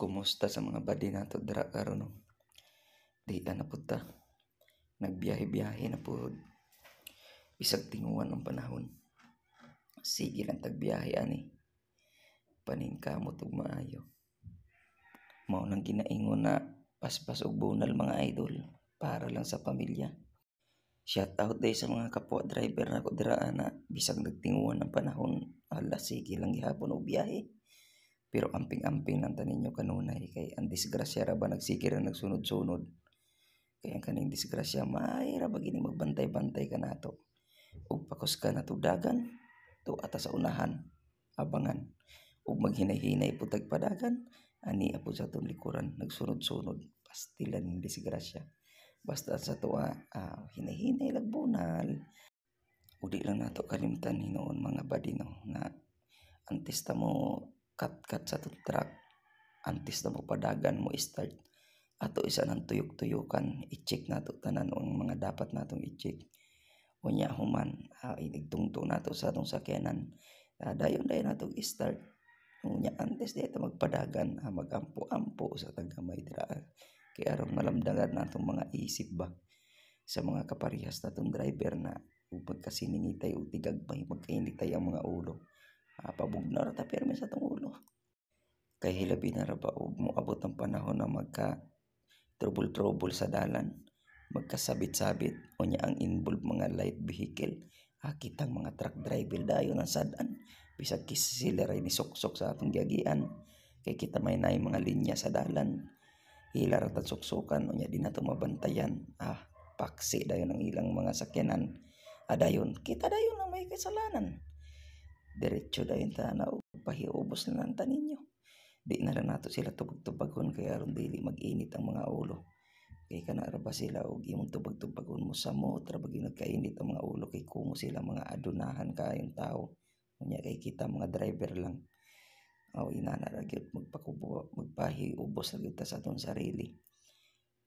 Kumusta sa mga badi nato dira karon no? Di na pud ta. Nagbiyahe-biyahe na pud. Bisag tinguhan ang panahon. Sige lang tagbiyahe ani. Paningkamot ug maayo. Mao nang ginaingon na paspas og bunal mga idol para lang sa pamilya. Shout out day sa mga kapwa driver nako dira ana bisag nagtinguhan ang panahon. Ala sige lang gihapon og biyahe. Pero amping-amping lang taninyo kanunay kay ang disgrasya ra ba nagsigir na nagsunod-sunod. Kaya ang kaning disgrasya mahira ba gini magbantay-bantay ka nato. Ug pakos ka na dagan to ata sa unahan abangan ug maghinay-hinay pud tagpadagan ani apo sa atong likuran nagsunod-sunod pastilan ning disgrasya. Basta sa tuwa hinay-hinay lag bunal. Udi lang nato kalimtan hinuon mga badino na antes ta mo kat sa truck antes na mo padagan mo start ato isa ng tuyok-tuyokan i-check nato tanan ang mga dapat natong i-check unya human inigtungto nato sa atong sakyanan dayon nato i-start unya antes di ta magpadagan magampo-ampo sa tagamay dira kay aron malamdagan natong mga isip ba sa mga kaparehas natong driver na pagkasiningitay o tigagmay magkainitay ang mga ulo pabugna ra ta pirmi sa atong ulo kay hilabi na ra ba og moabot ang panahon na magka trouble sa dalan magkasabit-sabit unya ang involved mga light vehicle kitang mga truck driver dayon ang sad-an bisag sila ray ni suksok sa atong giagian kay kita may naay mga linya sa dalan hila ra ta suksokan unya di nato mabantayan paksi dayon ang ilang mga sakyanan dayon kita dayon ang may kasalanan diretso dayon ta na pahiubos na lang taninyo di na lang nato sila tubag-tubagon kay aron dili mag-init ang mga ulo kay kana ra ba sila og imong tubag-tubagon mo sa mo tra bagi nagkainit ang mga ulo kay kumo sila mga adunahan kayong tao unya kay kita mga driver lang inana ra gyud magpahiubos ra gyud ta sa atong sarili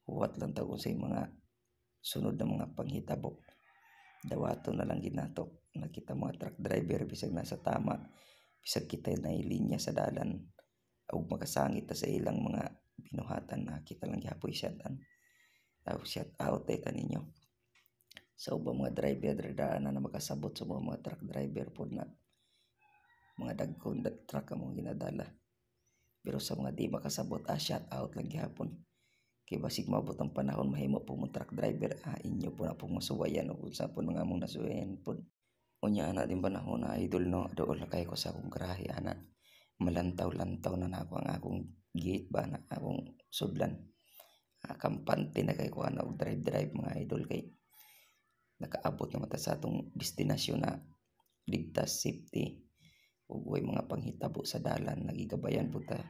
huwat lang ta sa mga sunod na mga panghitabo dawaton na lang gid nato nakita mga truck driver bisag nasa tama bisag kita na linya sa dalan ug makasangit ta sa ilang mga binuhatan kita lang gihapoy shout out kaninyo sa ubang mga driver daan na makasabot sa mga truck driver pod na mga dagkon truck ang mga ginadala pero sa mga di makasabot shout out lang gihapon kay basig maabot ang panahon mahimo po mo truck driver inyo po na pong masuwayan o kung saan po nga mong nasuwayan po unya na din panahon na idol no dool na kay ko sa akong grahe ana malantaw-lantaw na ako ang akong gate ba na akong sudlan kampante na kay ko ana og drive mga idol kay nakaabot na mata sa atong destinasyon na ligtas safety ug way mga panghitabo sa dalan nagigabayan po ta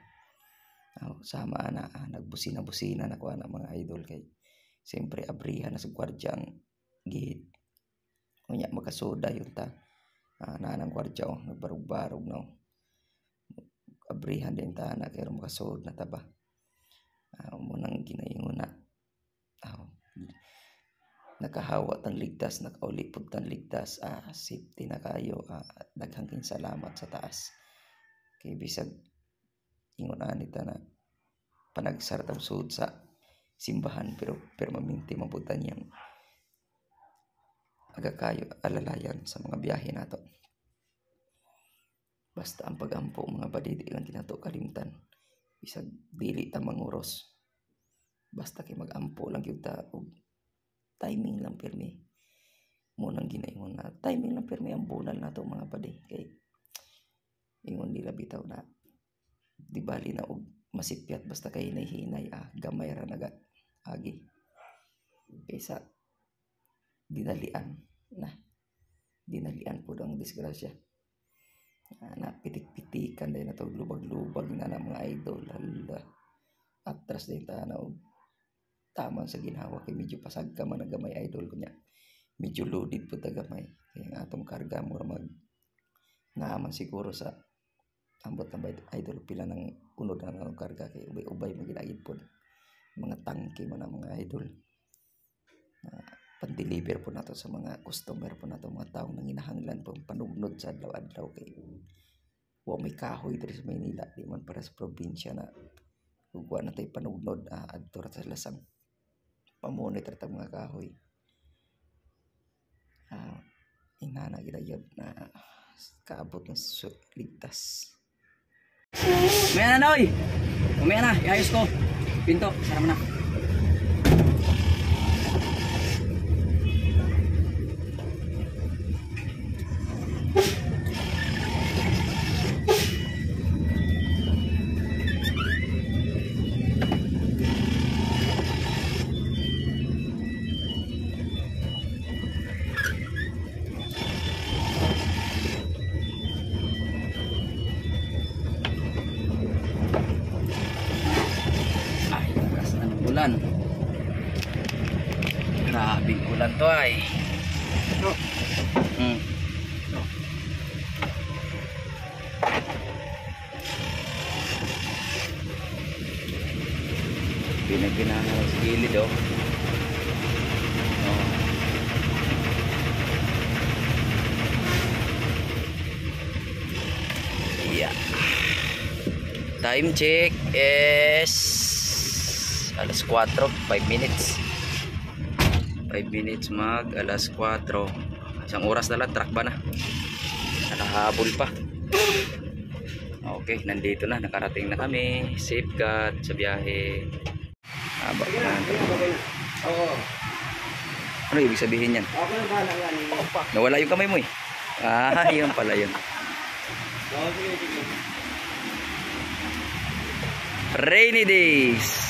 sama na nagbusina-busina na ko na mga idol kay siyempre abrihan na sa gwardiya ang gate unya makasoda yun ta nanang gwardiya nagbarog-barog no abrihan din ta na kay makasod na ta ba munang ginaingon na nakahawa tang ligtas nakauli pud tang ligtas safety na kayo daghang salamat sa taas kay bisag ingon ani ta na panagsar ta sud sa simbahan pero permanente mabutan yang aga kayo alalayan sa mga biyahe nato basta ang pagampo mga badidi lang kinato kalimtan bisag dili ta manguros basta kay magampo lang gyud ta og timing lang pirmi mo nang ginaingon na timing lang pirmi ang bunal nato mga badi kay ingon nila bitaw na di bali na og masipyat basta kay hinay-hinay gamay ra naga agi kaysa dinalian pud ang disgrasya pitik-pitikan dahil na lubag-lubag na mga idol atras din ta na og tama sa ginhawa kay medyo pasag ka man gamay idol kunya medyo loaded pud ta gamay kay ang atong karga mo mag naaman siguro sa ambot na idol pila ng unod na ang karga kay ubay magilagid pod mga tangke man ang mga idol pan-deliver po nato sa mga customer po nato mga taong nanginahanglan po panugnod sa adlaw-adlaw kay wa may kahoy diri sa Maynila di man para sa probinsya na Ugwa na tayo panugnod adto ra sa lasang pamonitor tag mga kahoy. Inana gidayod na kaabot ng ligtas. Umaya na, oy. Umaya na, iayos ko. Pinto, sara mo na. Ulan. Grabing ulan to ay. Pinagpinahan na sa gilid oh. Yeah. Time check is alas 4, 5 minutes. 5 minutes mag alas 4. Isang oras na lang, truck ba na? Nakahabol pa. Okay, nandito na, nakarating na kami. Safeguard sa biyahe. Haba pa na. Oo. Ano ibig sabihin yan? Ako na bahala nga ninyo. Nawala yung kamay mo eh. Yun pala yun. Oo, sige. Rainy days.